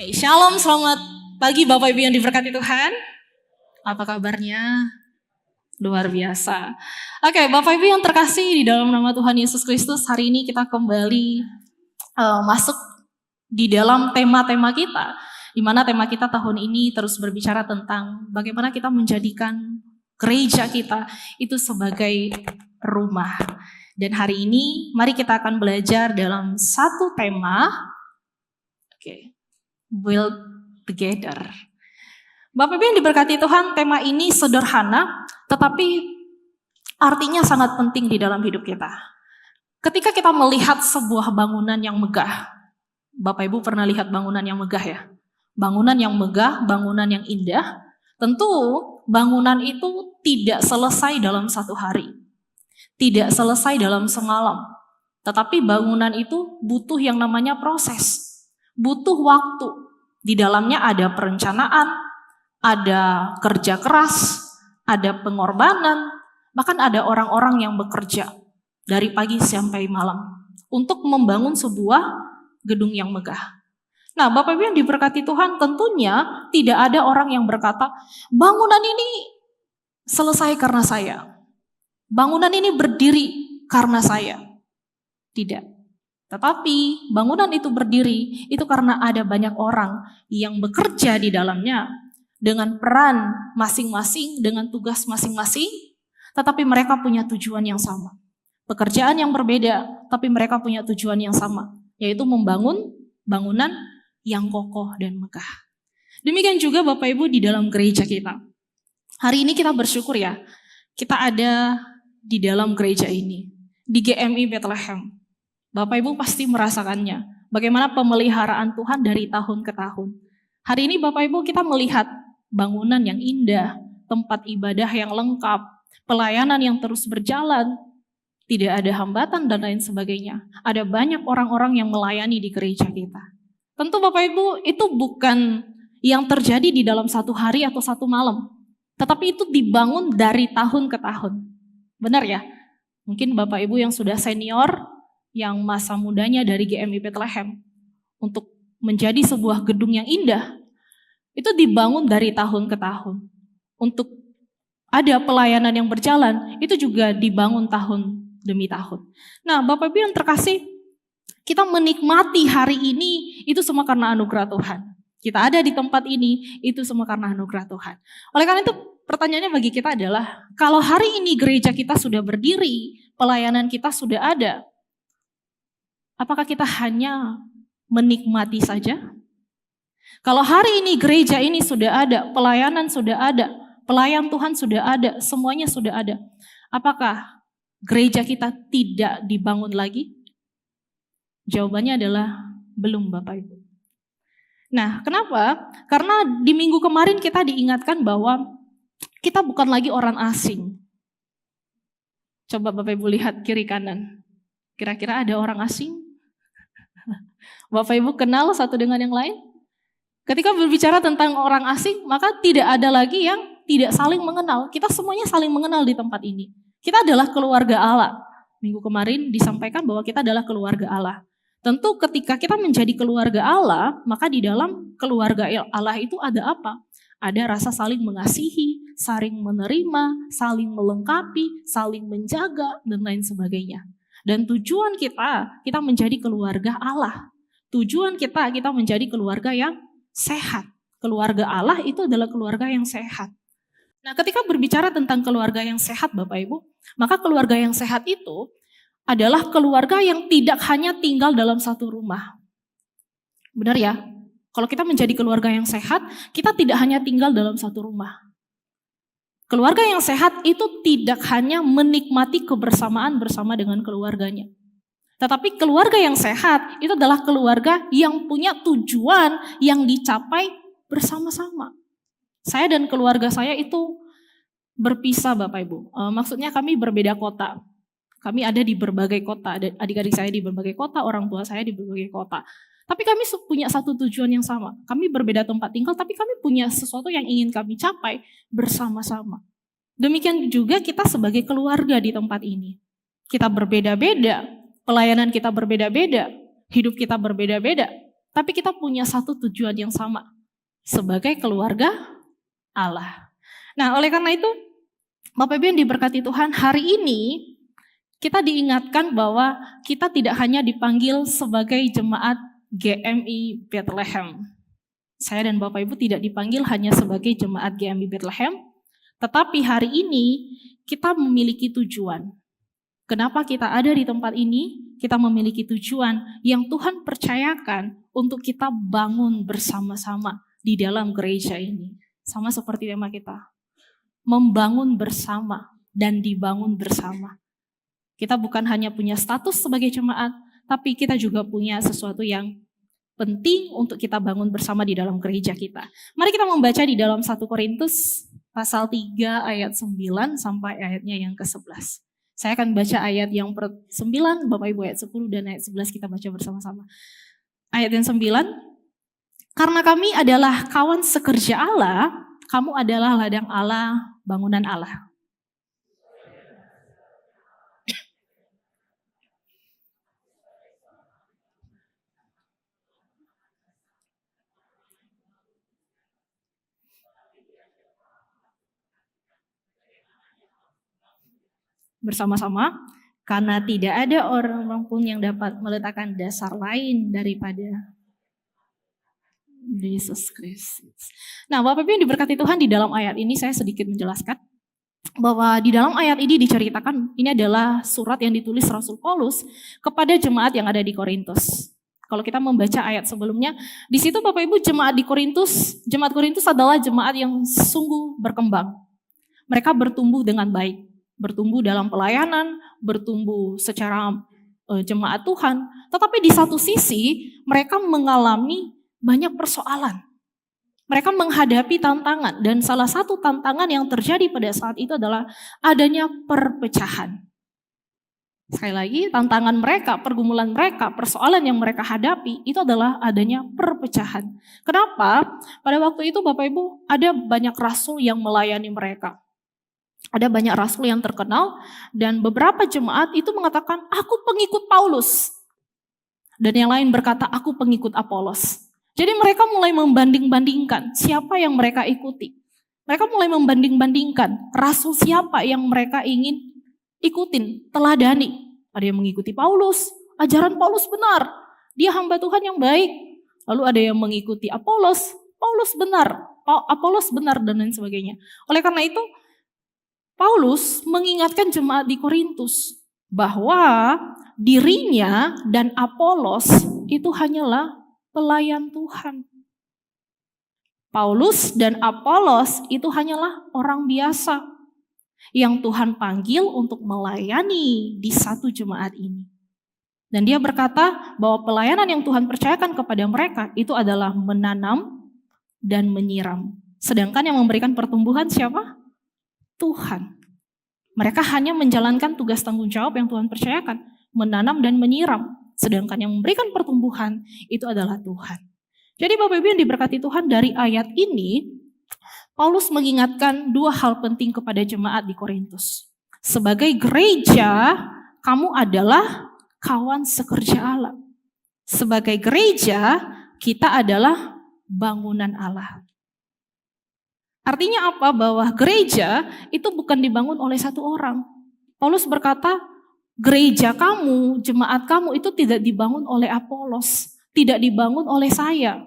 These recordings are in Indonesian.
Shalom, selamat pagi Bapak Ibu yang diberkati Tuhan. Apa kabarnya? Luar biasa. Oke, Bapak Ibu yang terkasih di dalam nama Tuhan Yesus Kristus, hari ini kita kembali masuk di dalam tema-tema kita, di mana tema kita tahun ini terus berbicara tentang bagaimana kita menjadikan gereja kita itu sebagai rumah. Dan hari ini mari kita akan belajar dalam satu tema, build together. Bapak Ibu yang diberkati Tuhan, tema ini sederhana, tetapi artinya sangat penting di dalam hidup kita. Ketika kita melihat sebuah bangunan yang megah, Bapak Ibu pernah lihat bangunan yang megah ya? Bangunan yang megah, bangunan yang indah, tentu bangunan itu tidak selesai dalam satu hari, tidak selesai dalam semalam, tetapi bangunan itu butuh yang namanya proses. Butuh waktu. Di dalamnya ada perencanaan, ada kerja keras, ada pengorbanan, bahkan ada orang-orang yang bekerja dari pagi sampai malam untuk membangun sebuah gedung yang megah. Nah, Bapak Ibu yang diberkati Tuhan, tentunya tidak ada orang yang berkata, bangunan ini selesai karena saya. Bangunan ini berdiri karena saya. Tidak. Tetapi bangunan itu berdiri itu karena ada banyak orang yang bekerja di dalamnya dengan peran masing-masing, dengan tugas masing-masing, tetapi mereka punya tujuan yang sama. Pekerjaan yang berbeda, tapi mereka punya tujuan yang sama, yaitu membangun bangunan yang kokoh dan megah. Demikian juga Bapak Ibu di dalam gereja kita. Hari ini kita bersyukur ya, kita ada di dalam gereja ini, di GMI Bethlehem. Bapak Ibu pasti merasakannya, bagaimana pemeliharaan Tuhan dari tahun ke tahun. Hari ini Bapak Ibu kita melihat bangunan yang indah, tempat ibadah yang lengkap, pelayanan yang terus berjalan, tidak ada hambatan dan lain sebagainya. Ada banyak orang-orang yang melayani di gereja kita. Tentu Bapak Ibu itu bukan yang terjadi di dalam satu hari atau satu malam, tetapi itu dibangun dari tahun ke tahun. Benar ya? Mungkin Bapak Ibu yang sudah senior, yang masa mudanya dari GMI Bethlehem untuk menjadi sebuah gedung yang indah, itu dibangun dari tahun ke tahun. Untuk ada pelayanan yang berjalan, itu juga dibangun tahun demi tahun. Nah, Bapak Ibu yang terkasih, kita menikmati hari ini itu semua karena anugerah Tuhan. Kita ada di tempat ini, itu semua karena anugerah Tuhan. Oleh karena itu, pertanyaannya bagi kita adalah, kalau hari ini gereja kita sudah berdiri, pelayanan kita sudah ada, apakah kita hanya menikmati saja? Kalau hari ini gereja ini sudah ada, pelayanan sudah ada, pelayan Tuhan sudah ada, semuanya sudah ada, apakah gereja kita tidak dibangun lagi? Jawabannya adalah belum, Bapak Ibu. Nah, kenapa? Karena di minggu kemarin kita diingatkan bahwa kita bukan lagi orang asing. Coba Bapak Ibu lihat kiri kanan. Kira-kira ada orang asing? Bapak Ibu kenal satu dengan yang lain? Ketika berbicara tentang orang asing, maka tidak ada lagi yang tidak saling mengenal. Kita semuanya saling mengenal di tempat ini. Kita adalah keluarga Allah. Minggu kemarin disampaikan bahwa kita adalah keluarga Allah. Tentu ketika kita menjadi keluarga Allah, maka di dalam keluarga Allah itu ada apa? Ada rasa saling mengasihi, saling menerima, saling melengkapi, saling menjaga, dan lain sebagainya. Dan tujuan kita menjadi keluarga Allah. Tujuan kita menjadi keluarga yang sehat. Keluarga Allah itu adalah keluarga yang sehat. Nah, ketika berbicara tentang keluarga yang sehat Bapak Ibu, maka keluarga yang sehat itu adalah keluarga yang tidak hanya tinggal dalam satu rumah. Benar ya? Kalau kita menjadi keluarga yang sehat, kita tidak hanya tinggal dalam satu rumah. Keluarga yang sehat itu tidak hanya menikmati kebersamaan bersama dengan keluarganya. Tetapi keluarga yang sehat itu adalah keluarga yang punya tujuan yang dicapai bersama-sama. Saya dan keluarga saya itu berpisah Bapak Ibu. Maksudnya kami berbeda kota. Kami ada di berbagai kota. Adik-adik saya di berbagai kota, orang tua saya di berbagai kota. Tapi kami punya satu tujuan yang sama. Kami berbeda tempat tinggal, tapi kami punya sesuatu yang ingin kami capai bersama-sama. Demikian juga kita sebagai keluarga di tempat ini. Kita berbeda-beda. Pelayanan kita berbeda-beda, hidup kita berbeda-beda, tapi kita punya satu tujuan yang sama sebagai keluarga Allah. Nah, oleh karena itu, Bapak Ibu yang diberkati Tuhan, hari ini kita diingatkan bahwa kita tidak hanya dipanggil sebagai jemaat GMI Bethlehem. Saya dan Bapak Ibu tidak dipanggil hanya sebagai jemaat GMI Bethlehem, tetapi hari ini kita memiliki tujuan. Kenapa kita ada di tempat ini? Kita memiliki tujuan yang Tuhan percayakan untuk kita bangun bersama-sama di dalam gereja ini. Sama seperti tema kita. Membangun bersama dan dibangun bersama. Kita bukan hanya punya status sebagai jemaat, tapi kita juga punya sesuatu yang penting untuk kita bangun bersama di dalam gereja kita. Mari kita membaca di dalam 1 Korintus pasal 3 ayat 9 sampai ayatnya yang ke-11. Saya akan baca ayat yang ke-9, Bapak Ibu ayat 10 dan ayat 11 kita baca bersama-sama. Ayat yang 9, karena kami adalah kawan sekerja Allah, kamu adalah ladang Allah, bangunan Allah. Bersama-sama, karena tidak ada orang pun yang dapat meletakkan dasar lain daripada Yesus Kristus. Nah, Bapak Ibu yang diberkati Tuhan, di dalam ayat ini saya sedikit menjelaskan bahwa di dalam ayat ini diceritakan ini adalah surat yang ditulis Rasul Paulus kepada jemaat yang ada di Korintus. Kalau kita membaca ayat sebelumnya, di situ Bapak Ibu jemaat Korintus adalah jemaat yang sungguh berkembang. Mereka bertumbuh dengan baik, bertumbuh dalam pelayanan, bertumbuh secara jemaat Tuhan. Tetapi di satu sisi mereka mengalami banyak persoalan. Mereka menghadapi tantangan dan salah satu tantangan yang terjadi pada saat itu adalah adanya perpecahan. Sekali lagi, tantangan mereka, pergumulan mereka, persoalan yang mereka hadapi itu adalah adanya perpecahan. Kenapa? Pada waktu itu Bapak Ibu ada banyak rasul yang melayani mereka. Ada banyak rasul yang terkenal dan beberapa jemaat itu mengatakan, aku pengikut Paulus. Dan yang lain berkata, aku pengikut Apolos. Jadi mereka mulai membanding-bandingkan siapa yang mereka ikuti. Mereka mulai membanding-bandingkan rasul siapa yang mereka ingin ikutin, teladani. Ada yang mengikuti Paulus, ajaran Paulus benar. Dia hamba Tuhan yang baik. Lalu ada yang mengikuti Apolos, Paulus benar, Apolos benar dan lain sebagainya. Oleh karena itu, Paulus mengingatkan jemaat di Korintus bahwa dirinya dan Apolos itu hanyalah pelayan Tuhan. Paulus dan Apolos itu hanyalah orang biasa yang Tuhan panggil untuk melayani di satu jemaat ini. Dan dia berkata bahwa pelayanan yang Tuhan percayakan kepada mereka itu adalah menanam dan menyiram. Sedangkan yang memberikan pertumbuhan siapa? Tuhan. Mereka hanya menjalankan tugas tanggung jawab yang Tuhan percayakan, menanam dan menyiram. Sedangkan yang memberikan pertumbuhan itu adalah Tuhan. Jadi Bapak Ibu yang diberkati Tuhan, dari ayat ini Paulus mengingatkan dua hal penting kepada jemaat di Korintus. Sebagai gereja, kamu adalah kawan sekerja Allah. Sebagai gereja, kita adalah bangunan Allah. Artinya apa? Bahwa gereja itu bukan dibangun oleh satu orang. Paulus berkata, gereja kamu, jemaat kamu itu tidak dibangun oleh Apolos, tidak dibangun oleh saya.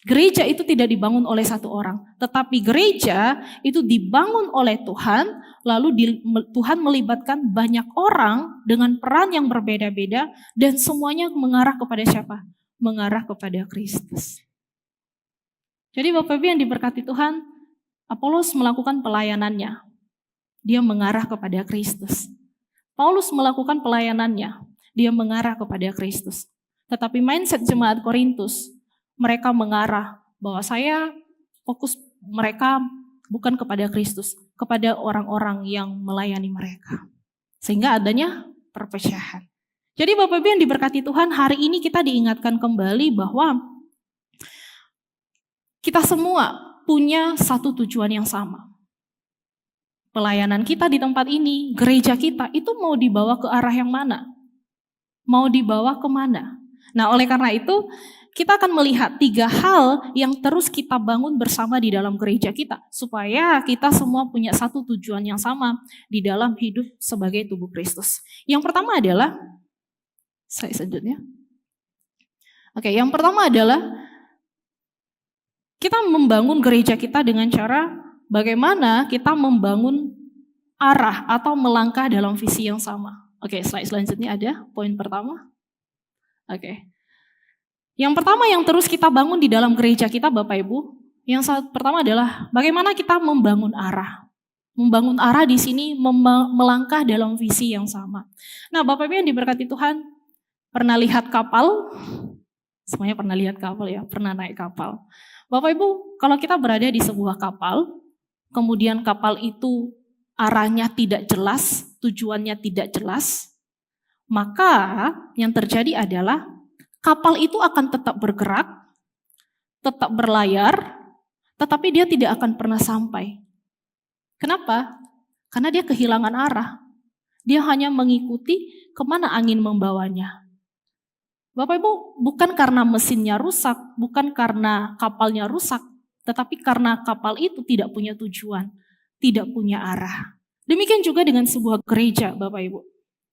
Gereja itu tidak dibangun oleh satu orang, tetapi gereja itu dibangun oleh Tuhan, lalu Tuhan melibatkan banyak orang dengan peran yang berbeda-beda dan semuanya mengarah kepada siapa? Mengarah kepada Kristus. Jadi Bapak Ibu yang diberkati Tuhan, Apolos melakukan pelayanannya. Dia mengarah kepada Kristus. Paulus melakukan pelayanannya. Dia mengarah kepada Kristus. Tetapi mindset jemaat Korintus, mereka mengarah bahwa saya fokus mereka bukan kepada Kristus, kepada orang-orang yang melayani mereka. Sehingga adanya perpecahan. Jadi Bapak Ibu yang diberkati Tuhan, hari ini kita diingatkan kembali bahwa kita semua punya satu tujuan yang sama. Pelayanan kita di tempat ini, gereja kita itu mau dibawa ke arah yang mana? Mau dibawa kemana? Nah, oleh karena itu kita akan melihat 3 hal yang terus kita bangun bersama di dalam gereja kita, supaya kita semua punya satu tujuan yang sama di dalam hidup sebagai tubuh Kristus. Yang pertama adalah, selanjutnya. Oke, yang pertama adalah kita membangun gereja kita dengan cara bagaimana kita membangun arah atau melangkah dalam visi yang sama. Oke, slide selanjutnya ada poin pertama. Oke. Yang pertama yang terus kita bangun di dalam gereja kita Bapak Ibu, yang pertama adalah bagaimana kita membangun arah. Membangun arah di sini melangkah dalam visi yang sama. Nah, Bapak Ibu yang diberkati Tuhan, pernah lihat kapal? Semuanya pernah lihat kapal ya, pernah naik kapal. Bapak Ibu, kalau kita berada di sebuah kapal, kemudian kapal itu arahnya tidak jelas, tujuannya tidak jelas, maka yang terjadi adalah kapal itu akan tetap bergerak, tetap berlayar, tetapi dia tidak akan pernah sampai. Kenapa? Karena dia kehilangan arah. Dia hanya mengikuti kemana angin membawanya. Bapak Ibu, bukan karena mesinnya rusak, bukan karena kapalnya rusak, tetapi karena kapal itu tidak punya tujuan, tidak punya arah. Demikian juga dengan sebuah gereja, Bapak Ibu.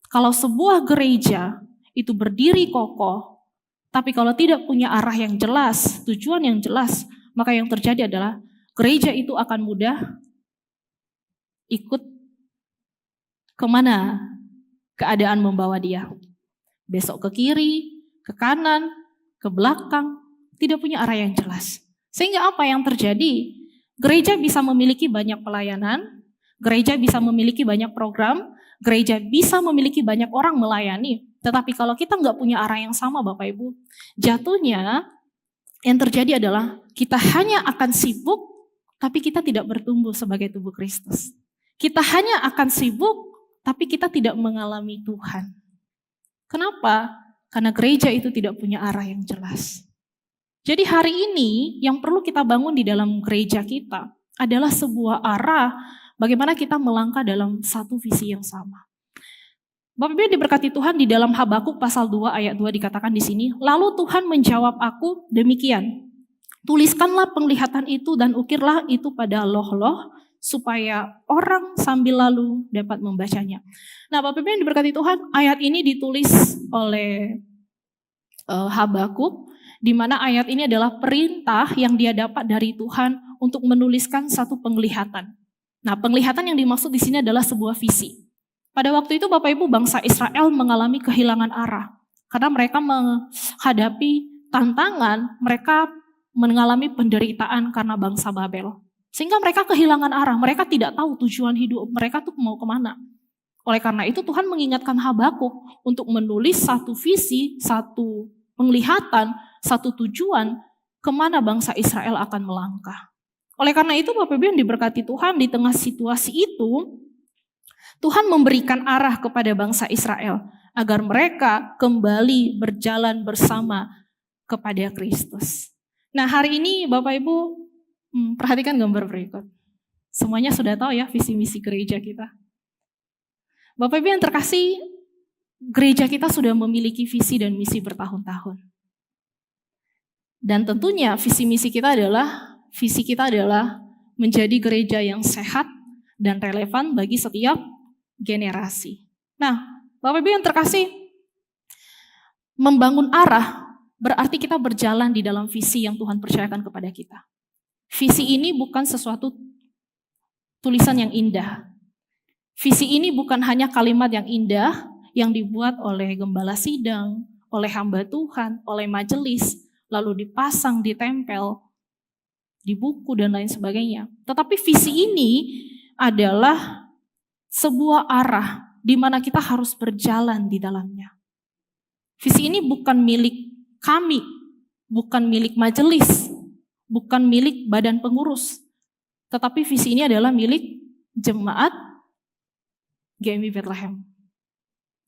Kalau sebuah gereja itu berdiri kokoh, tapi kalau tidak punya arah yang jelas, tujuan yang jelas, maka yang terjadi adalah gereja itu akan mudah ikut kemana keadaan membawa dia. Besok ke kiri, ke kanan, ke belakang, tidak punya arah yang jelas. Sehingga apa yang terjadi? Gereja bisa memiliki banyak pelayanan, gereja bisa memiliki banyak program, gereja bisa memiliki banyak orang melayani. Tetapi kalau kita nggak punya arah yang sama Bapak Ibu, jatuhnya yang terjadi adalah kita hanya akan sibuk, tapi kita tidak bertumbuh sebagai tubuh Kristus. Kita hanya akan sibuk, tapi kita tidak mengalami Tuhan. Kenapa? Karena gereja itu tidak punya arah yang jelas. Jadi hari ini yang perlu kita bangun di dalam gereja kita adalah sebuah arah bagaimana kita melangkah dalam satu visi yang sama. Bapak Ibu diberkati Tuhan, di dalam Habakuk pasal 2 ayat 2 dikatakan di sini, lalu Tuhan menjawab aku demikian, tuliskanlah penglihatan itu dan ukirlah itu pada loh-loh supaya orang sambil lalu dapat membacanya. Nah Bapak Ibu yang diberkati Tuhan, ayat ini ditulis oleh Habakuk, di mana ayat ini adalah perintah yang dia dapat dari Tuhan untuk menuliskan satu penglihatan. Nah penglihatan yang dimaksud di sini adalah sebuah visi. Pada waktu itu Bapak Ibu bangsa Israel mengalami kehilangan arah. Karena mereka menghadapi tantangan, mereka mengalami penderitaan karena bangsa Babel. Sehingga mereka kehilangan arah, mereka tidak tahu tujuan hidup mereka tuh mau kemana. Oleh karena itu Tuhan mengingatkan Habakuk untuk menulis satu visi, satu penglihatan, satu tujuan kemana bangsa Israel akan melangkah. Oleh karena itu Bapak Ibu yang diberkati Tuhan, di tengah situasi itu, Tuhan memberikan arah kepada bangsa Israel agar mereka kembali berjalan bersama kepada Kristus. Nah hari ini Bapak Ibu perhatikan gambar berikut. Semuanya sudah tahu ya visi misi gereja kita. Bapak Ibu yang terkasih, gereja kita sudah memiliki visi dan misi bertahun-tahun. Dan tentunya visi kita adalah menjadi gereja yang sehat dan relevan bagi setiap generasi. Nah, Bapak Ibu yang terkasih, membangun arah berarti kita berjalan di dalam visi yang Tuhan percayakan kepada kita. Visi ini bukan sesuatu tulisan yang indah. Visi ini bukan hanya kalimat yang indah yang dibuat oleh gembala sidang, oleh hamba Tuhan, oleh majelis, lalu dipasang, ditempel di buku dan lain sebagainya. Tetapi visi ini adalah sebuah arah di mana kita harus berjalan di dalamnya. Visi ini bukan milik kami, bukan milik majelis, bukan milik badan pengurus, tetapi visi ini adalah milik jemaat GMI Bethlehem.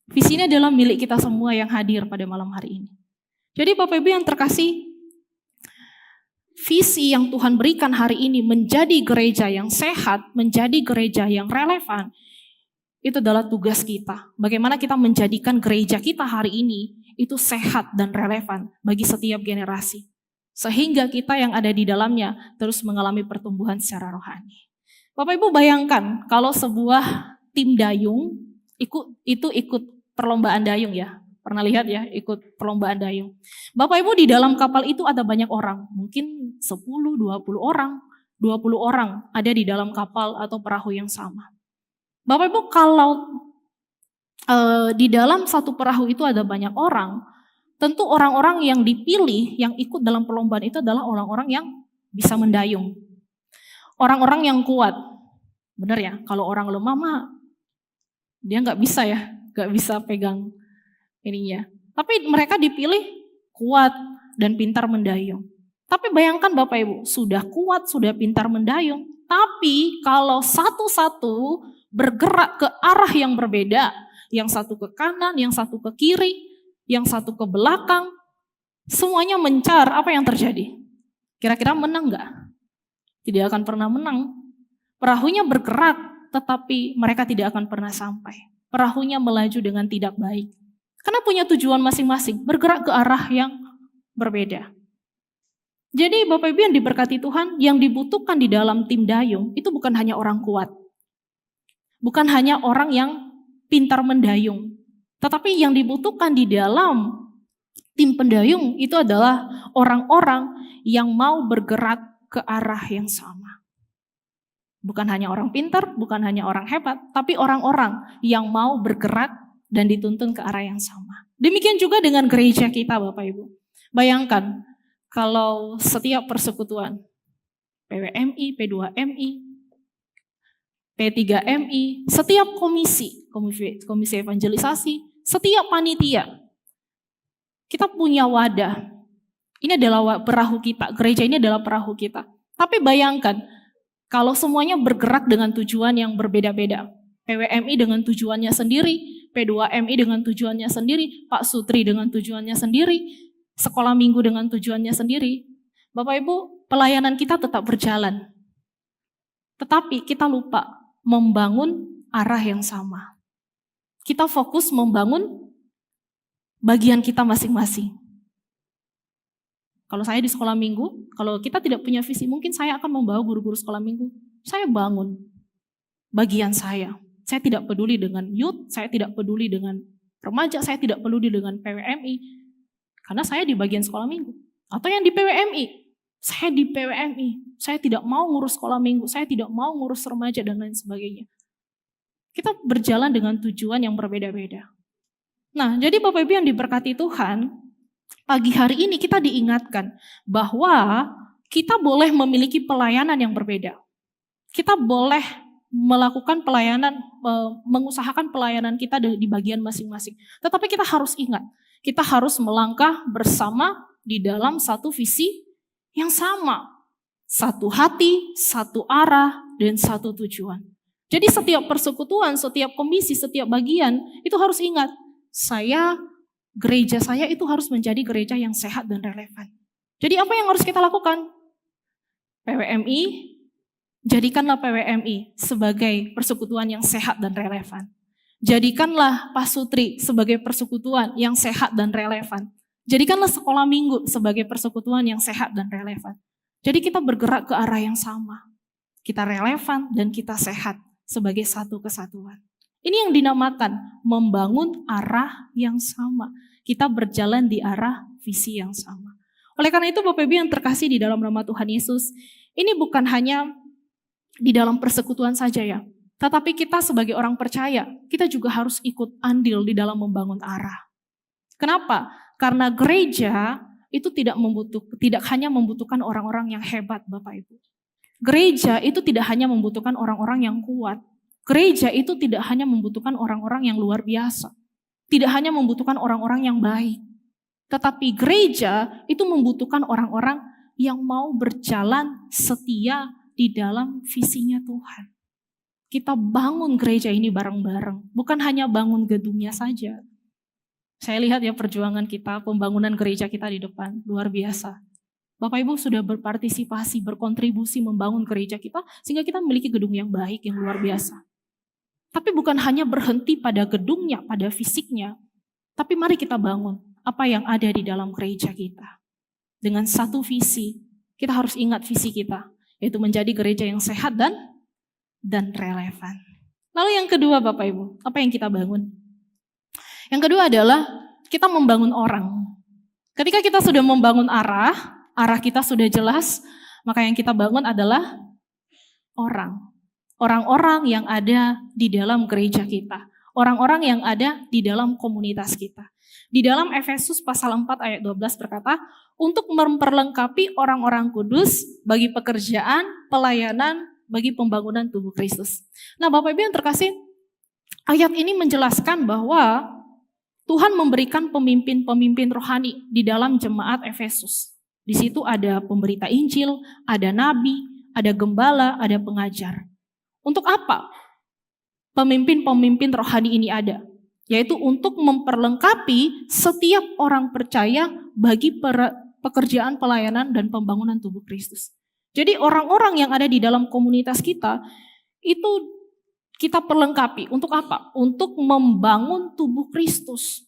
Visi ini adalah milik kita semua yang hadir pada malam hari ini. Jadi Bapak Ibu yang terkasih, visi yang Tuhan berikan hari ini menjadi gereja yang sehat, menjadi gereja yang relevan, Itu adalah tugas kita. Bagaimana kita menjadikan gereja kita hari ini itu sehat dan relevan bagi setiap generasi. Sehingga kita yang ada di dalamnya terus mengalami pertumbuhan secara rohani. Bapak Ibu bayangkan kalau sebuah tim dayung ikut perlombaan dayung ya. Pernah lihat ya ikut perlombaan dayung. Bapak Ibu di dalam kapal itu ada banyak orang. Mungkin 10, 20 orang. 20 orang ada di dalam kapal atau perahu yang sama. Bapak Ibu kalau di dalam satu perahu itu ada banyak orang, tentu orang-orang yang dipilih yang ikut dalam perlombaan itu adalah orang-orang yang bisa mendayung. Orang-orang yang kuat. Benar ya, kalau orang lemah mah dia nggak bisa ya, nggak bisa pegang ininya. Tapi mereka dipilih kuat dan pintar mendayung. Tapi bayangkan Bapak Ibu, sudah kuat, sudah pintar mendayung. Tapi kalau satu-satu bergerak ke arah yang berbeda, yang satu ke kanan, yang satu ke kiri, yang satu ke belakang, semuanya mencar, apa yang terjadi? Kira-kira menang nggak? Tidak akan pernah menang. Perahunya bergerak, tetapi mereka tidak akan pernah sampai. Perahunya melaju dengan tidak baik. Karena punya tujuan masing-masing, bergerak ke arah yang berbeda. Jadi Bapak Ibu yang diberkati Tuhan, yang dibutuhkan di dalam tim dayung, itu bukan hanya orang kuat. Bukan hanya orang yang pintar mendayung. Tetapi yang dibutuhkan di dalam tim pendayung itu adalah orang-orang yang mau bergerak ke arah yang sama. Bukan hanya orang pintar, bukan hanya orang hebat, tapi orang-orang yang mau bergerak dan dituntun ke arah yang sama. Demikian juga dengan gereja kita Bapak Ibu. Bayangkan kalau setiap persekutuan, PWMI, P2MI, P3MI, setiap komisi evangelisasi, setiap panitia, kita punya wadah. Ini adalah perahu kita, gereja ini adalah perahu kita. Tapi bayangkan, kalau semuanya bergerak dengan tujuan yang berbeda-beda. PWMI dengan tujuannya sendiri, P2MI dengan tujuannya sendiri, Pak Sutri dengan tujuannya sendiri, sekolah minggu dengan tujuannya sendiri. Bapak Ibu, pelayanan kita tetap berjalan. Tetapi kita lupa membangun arah yang sama. Kita fokus membangun bagian kita masing-masing. Kalau saya di sekolah minggu, kalau kita tidak punya visi, mungkin saya akan membawa guru-guru sekolah minggu. Saya bangun bagian saya. Saya tidak peduli dengan youth, saya tidak peduli dengan remaja, saya tidak peduli dengan PWMI. Karena saya di bagian sekolah minggu. Atau yang di PWMI, saya di PWMI. Saya tidak mau ngurus sekolah minggu, saya tidak mau ngurus remaja dan lain sebagainya. Kita berjalan dengan tujuan yang berbeda-beda. Nah, jadi Bapak Ibu yang diberkati Tuhan, pagi hari ini kita diingatkan bahwa kita boleh memiliki pelayanan yang berbeda. Kita boleh melakukan pelayanan, mengusahakan pelayanan kita di bagian masing-masing. Tetapi kita harus ingat, kita harus melangkah bersama di dalam satu visi yang sama. Satu hati, satu arah, dan satu tujuan. Jadi setiap persekutuan, setiap komisi, setiap bagian, itu harus ingat, gereja saya itu harus menjadi gereja yang sehat dan relevan. Jadi apa yang harus kita lakukan? PWMI, jadikanlah PWMI sebagai persekutuan yang sehat dan relevan. Jadikanlah Pak Sutri sebagai persekutuan yang sehat dan relevan. Jadikanlah sekolah minggu sebagai persekutuan yang sehat dan relevan. Jadi kita bergerak ke arah yang sama. Kita relevan dan kita sehat sebagai satu kesatuan. Ini yang dinamakan membangun arah yang sama. Kita berjalan di arah visi yang sama. Oleh karena itu Bapak Ibu yang terkasih di dalam nama Tuhan Yesus, ini bukan hanya di dalam persekutuan saja ya. Tetapi kita sebagai orang percaya, kita juga harus ikut andil di dalam membangun arah. Kenapa? Karena gereja itu tidak hanya membutuhkan orang-orang yang hebat Bapak Ibu. Gereja itu tidak hanya membutuhkan orang-orang yang kuat. Gereja itu tidak hanya membutuhkan orang-orang yang luar biasa. Tidak hanya membutuhkan orang-orang yang baik. Tetapi gereja itu membutuhkan orang-orang yang mau berjalan setia di dalam visinya Tuhan. Kita bangun gereja ini bareng-bareng, bukan hanya bangun gedungnya saja. Saya lihat ya perjuangan kita, pembangunan gereja kita di depan, luar biasa. Bapak Ibu sudah berpartisipasi, berkontribusi membangun gereja kita, sehingga kita memiliki gedung yang baik, yang luar biasa. Tapi bukan hanya berhenti pada gedungnya, pada fisiknya, tapi mari kita bangun apa yang ada di dalam gereja kita. Dengan satu visi, kita harus ingat visi kita, yaitu menjadi gereja yang sehat dan relevan. Lalu yang kedua Bapak Ibu, apa yang kita bangun? Yang kedua adalah kita membangun orang. Ketika kita sudah membangun arah kita sudah jelas, maka yang kita bangun adalah orang. Orang-orang yang ada di dalam gereja kita. Orang-orang yang ada di dalam komunitas kita. Di dalam Efesus pasal 4 ayat 12 berkata, untuk memperlengkapi orang-orang kudus bagi pekerjaan, pelayanan, bagi pembangunan tubuh Kristus. Nah Bapak Ibu yang terkasih, ayat ini menjelaskan bahwa Tuhan memberikan pemimpin-pemimpin rohani di dalam jemaat Efesus. Di situ ada pemberita Injil, ada nabi, ada gembala, ada pengajar. Untuk apa pemimpin-pemimpin rohani ini ada? Yaitu untuk memperlengkapi setiap orang percaya bagi pekerjaan pelayanan dan pembangunan tubuh Kristus. Jadi orang-orang yang ada di dalam komunitas kita, itu kita perlengkapi. Untuk apa? Untuk membangun tubuh Kristus.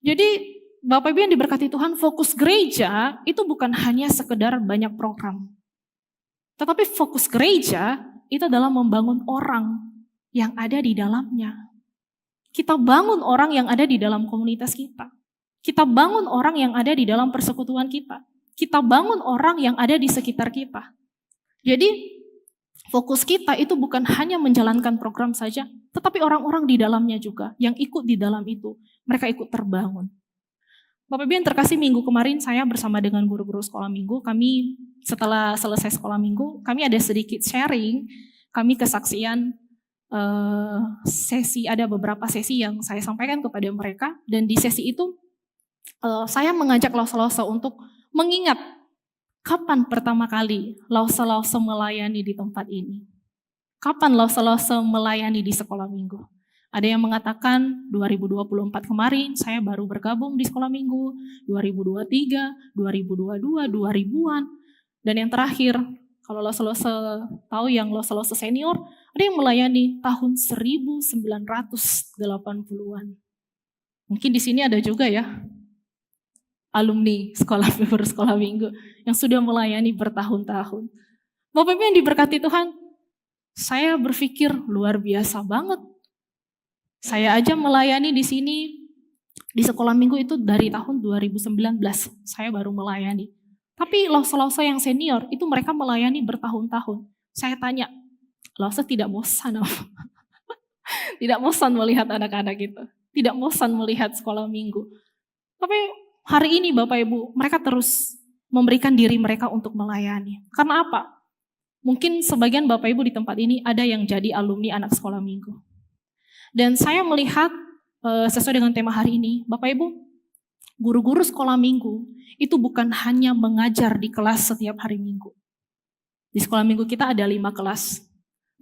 Jadi Bapak Ibu yang diberkati Tuhan, fokus gereja itu bukan hanya sekedar banyak program. Tetapi fokus gereja itu adalah membangun orang yang ada di dalamnya. Kita bangun orang yang ada di dalam komunitas kita. Kita bangun orang yang ada di dalam persekutuan kita. Kita bangun orang yang ada di sekitar kita. Jadi fokus kita itu bukan hanya menjalankan program saja, tetapi orang-orang di dalamnya juga yang ikut di dalam itu. Mereka ikut terbangun. Bapak Ibu yang terkasih, minggu kemarin saya bersama dengan guru-guru sekolah minggu, kami setelah selesai sekolah minggu, kami ada sedikit sharing, kami kesaksian sesi, ada beberapa sesi yang saya sampaikan kepada mereka, dan di sesi itu saya mengajak Lause-Lause untuk mengingat kapan pertama kali Lause-Lause melayani di tempat ini. Kapan Lause-Lause melayani di sekolah minggu? Ada yang mengatakan 2024 kemarin saya baru bergabung di sekolah minggu, 2023, 2022, 2000-an. Dan yang terakhir, kalau Lause-Lause tahu yang Lause-Lause senior, ada yang melayani tahun 1980-an. Mungkin di sini ada juga ya, alumni sekolah minggu yang sudah melayani bertahun-tahun. Bapak Ibu yang diberkati Tuhan, saya berpikir luar biasa banget. Saya aja melayani di sini, di sekolah minggu itu dari tahun 2019, saya baru melayani. Tapi Lause-Lause yang senior, itu mereka melayani bertahun-tahun. Saya tanya, Lause tidak bosan apa? Tidak bosan melihat anak-anak itu, tidak bosan melihat sekolah minggu. Tapi hari ini Bapak Ibu, mereka terus memberikan diri mereka untuk melayani. Karena apa? Mungkin sebagian Bapak Ibu di tempat ini ada yang jadi alumni anak sekolah minggu. Dan saya melihat sesuai dengan tema hari ini, Bapak Ibu, guru-guru sekolah minggu itu bukan hanya mengajar di kelas setiap hari minggu. Di sekolah minggu kita ada 5 kelas.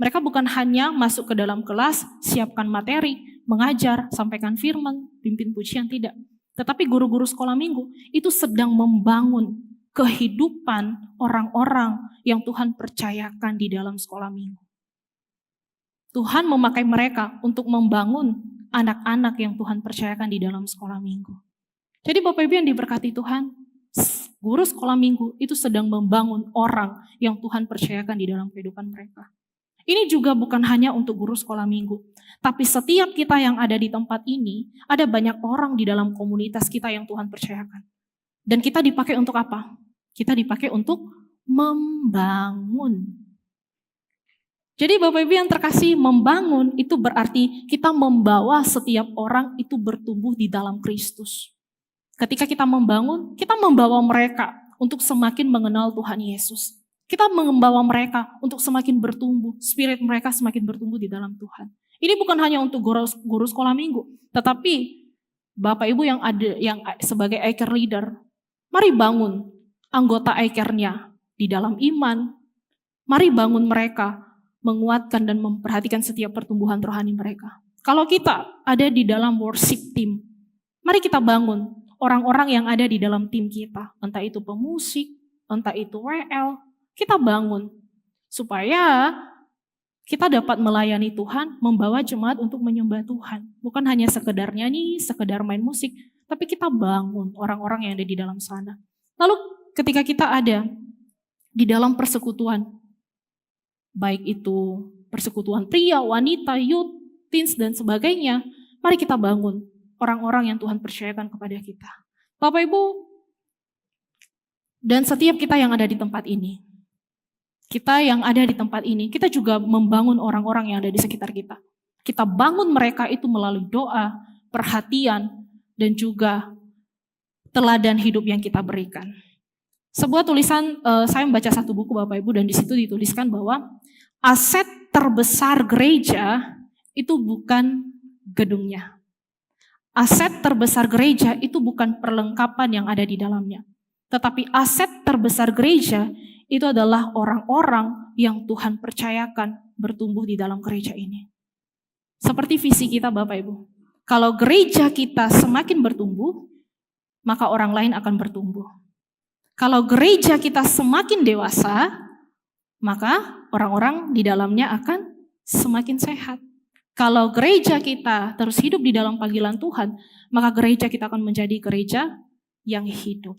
Mereka bukan hanya masuk ke dalam kelas, siapkan materi, mengajar, sampaikan firman, pimpin pujian, tidak. Tetapi guru-guru sekolah minggu itu sedang membangun kehidupan orang-orang yang Tuhan percayakan di dalam sekolah minggu. Tuhan memakai mereka untuk membangun anak-anak yang Tuhan percayakan di dalam sekolah minggu. Jadi Bapak Ibu yang diberkati Tuhan, guru sekolah minggu itu sedang membangun orang yang Tuhan percayakan di dalam kehidupan mereka. Ini juga bukan hanya untuk guru sekolah minggu, tapi setiap kita yang ada di tempat ini, ada banyak orang di dalam komunitas kita yang Tuhan percayakan. Dan kita dipakai untuk apa? Kita dipakai untuk membangun. Jadi Bapak Ibu yang terkasih, membangun itu berarti kita membawa setiap orang itu bertumbuh di dalam Kristus. Ketika kita membangun, kita membawa mereka untuk semakin mengenal Tuhan Yesus. Kita membawa mereka untuk semakin bertumbuh, spirit mereka semakin bertumbuh di dalam Tuhan. Ini bukan hanya untuk guru sekolah minggu, tetapi Bapak Ibu yang ada yang sebagai iCare leader, mari bangun anggota iCare-nya di dalam iman. Mari bangun mereka, menguatkan dan memperhatikan setiap pertumbuhan rohani mereka. Kalau kita ada di dalam worship team, mari kita bangun orang-orang yang ada di dalam tim kita. Entah itu pemusik, entah itu WL, kita bangun. Supaya kita dapat melayani Tuhan, membawa jemaat untuk menyembah Tuhan. Bukan hanya sekedar nyanyi, sekedar main musik, tapi kita bangun orang-orang yang ada di dalam sana. Lalu ketika kita ada di dalam persekutuan, baik itu persekutuan pria, wanita, youth, teens, dan sebagainya, mari kita bangun orang-orang yang Tuhan percayakan kepada kita. Bapak Ibu, dan setiap kita yang ada di tempat ini, kita yang ada di tempat ini, kita juga membangun orang-orang yang ada di sekitar kita. Kita bangun mereka itu melalui doa, perhatian, dan juga teladan hidup yang kita berikan. Sebuah tulisan, saya membaca satu buku Bapak Ibu, dan di situ dituliskan bahwa aset terbesar gereja itu bukan gedungnya. Aset terbesar gereja itu bukan perlengkapan yang ada di dalamnya. Tetapi aset terbesar gereja itu adalah orang-orang yang Tuhan percayakan bertumbuh di dalam gereja ini. Seperti visi kita Bapak Ibu. Kalau gereja kita semakin bertumbuh, maka orang lain akan bertumbuh. Kalau gereja kita semakin dewasa, maka orang-orang di dalamnya akan semakin sehat. Kalau gereja kita terus hidup di dalam panggilan Tuhan, maka gereja kita akan menjadi gereja yang hidup.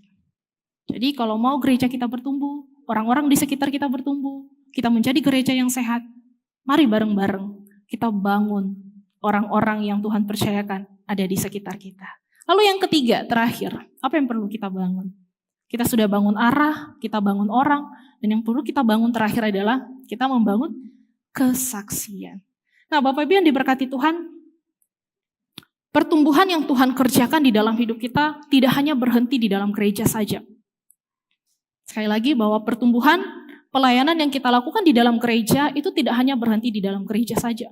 Jadi kalau mau gereja kita bertumbuh, orang-orang di sekitar kita bertumbuh, kita menjadi gereja yang sehat, mari bareng-bareng kita bangun orang-orang yang Tuhan percayakan ada di sekitar kita. Lalu yang ketiga, terakhir, apa yang perlu kita bangun? Kita sudah bangun arah, kita bangun orang, dan yang perlu kita bangun terakhir adalah kita membangun kesaksian. Nah Bapak Ibu yang diberkati Tuhan, pertumbuhan yang Tuhan kerjakan di dalam hidup kita tidak hanya berhenti di dalam gereja saja. Sekali lagi bahwa pertumbuhan pelayanan yang kita lakukan di dalam gereja itu tidak hanya berhenti di dalam gereja saja.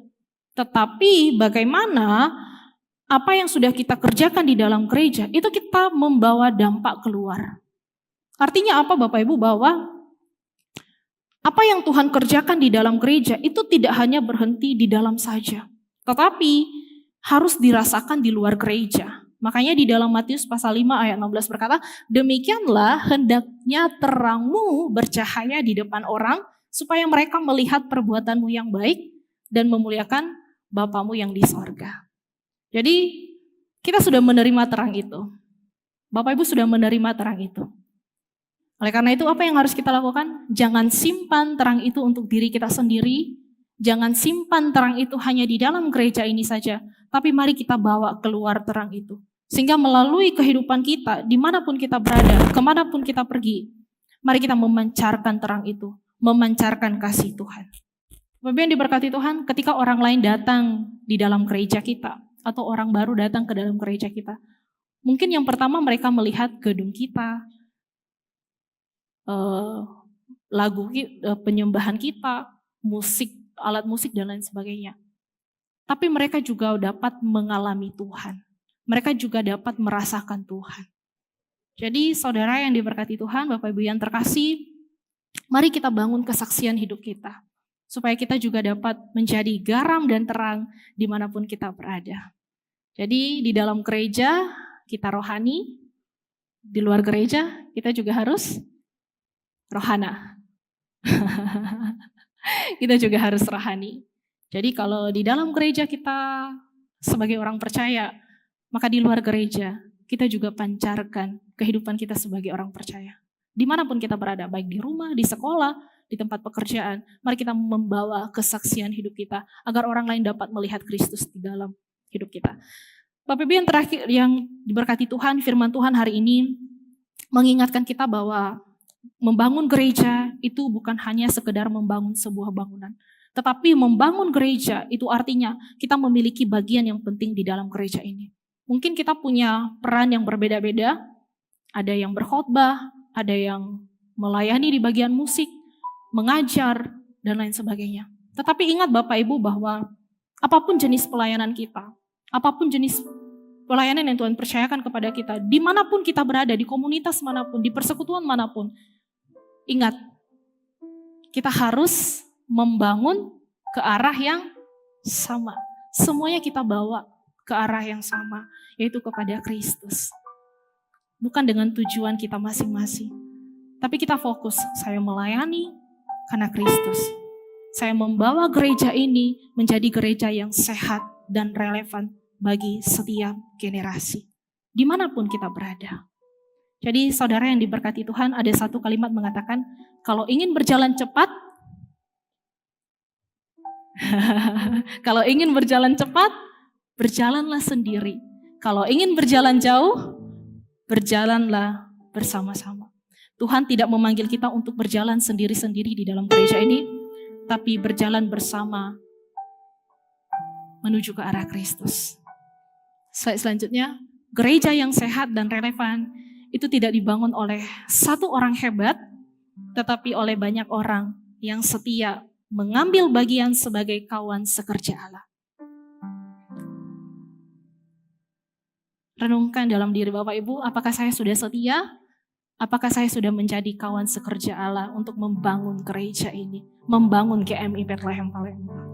Tetapi bagaimana apa yang sudah kita kerjakan di dalam gereja itu kita membawa dampak keluar. Artinya apa Bapak Ibu? Bahwa apa yang Tuhan kerjakan di dalam gereja itu tidak hanya berhenti di dalam saja. Tetapi harus dirasakan di luar gereja. Makanya di dalam Matius pasal 5 ayat 16 berkata, demikianlah hendaknya terangmu bercahaya di depan orang, supaya mereka melihat perbuatanmu yang baik dan memuliakan Bapamu yang di sorga. Jadi kita sudah menerima terang itu. Bapak Ibu sudah menerima terang itu. Oleh karena itu apa yang harus kita lakukan? Jangan simpan terang itu untuk diri kita sendiri. Jangan simpan terang itu hanya di dalam gereja ini saja. Tapi mari kita bawa keluar terang itu. Sehingga melalui kehidupan kita, dimanapun kita berada, kemanapun kita pergi, mari kita memancarkan terang itu, memancarkan kasih Tuhan. Bapak yang diberkati Tuhan, ketika orang lain datang di dalam gereja kita, atau orang baru datang ke dalam gereja kita, mungkin yang pertama mereka melihat gedung kita, lagu, penyembahan kita, musik, alat musik dan lain sebagainya. Tapi mereka juga dapat mengalami Tuhan. Mereka juga dapat merasakan Tuhan. Jadi saudara yang diberkati Tuhan, Bapak Ibu yang terkasih, mari kita bangun kesaksian hidup kita. Supaya kita juga dapat menjadi garam dan terang dimanapun kita berada. Jadi di dalam gereja kita rohani, di luar gereja kita juga harus rohana. Kita juga harus rohani. Jadi kalau di dalam gereja kita sebagai orang percaya, maka di luar gereja kita juga pancarkan kehidupan kita sebagai orang percaya. Dimanapun kita berada, baik di rumah, di sekolah, di tempat pekerjaan, mari kita membawa kesaksian hidup kita agar orang lain dapat melihat Kristus di dalam hidup kita. Bapak Ibu yang terakhir yang diberkati Tuhan, firman Tuhan hari ini mengingatkan kita bahwa membangun gereja itu bukan hanya sekedar membangun sebuah bangunan. Tetapi membangun gereja itu artinya kita memiliki bagian yang penting di dalam gereja ini. Mungkin kita punya peran yang berbeda-beda, ada yang berkhotbah, ada yang melayani di bagian musik, mengajar, dan lain sebagainya. Tetapi ingat Bapak Ibu bahwa apapun jenis pelayanan kita, apapun jenis pelayanan yang Tuhan percayakan kepada kita, dimanapun kita berada, di komunitas manapun, di persekutuan manapun, ingat, kita harus membangun ke arah yang sama. Semuanya kita bawa ke arah yang sama, yaitu kepada Kristus. Bukan dengan tujuan kita masing-masing. Tapi kita fokus, saya melayani karena Kristus. Saya membawa gereja ini menjadi gereja yang sehat dan relevan bagi setiap generasi, dimanapun kita berada. Jadi saudara yang diberkati Tuhan, ada satu kalimat mengatakan, kalau ingin berjalan cepat, kalau ingin berjalan cepat, berjalanlah sendiri. Kalau ingin berjalan jauh, berjalanlah bersama-sama. Tuhan tidak memanggil kita untuk berjalan sendiri-sendiri di dalam gereja ini, tapi berjalan bersama menuju ke arah Kristus. Slide selanjutnya, gereja yang sehat dan relevan itu tidak dibangun oleh satu orang hebat, tetapi oleh banyak orang yang setia mengambil bagian sebagai kawan sekerja Allah. Renungkan dalam diri Bapak Ibu, apakah saya sudah setia? Apakah saya sudah menjadi kawan sekerja Allah untuk membangun gereja ini, membangun GMI Bethlehem Palembang?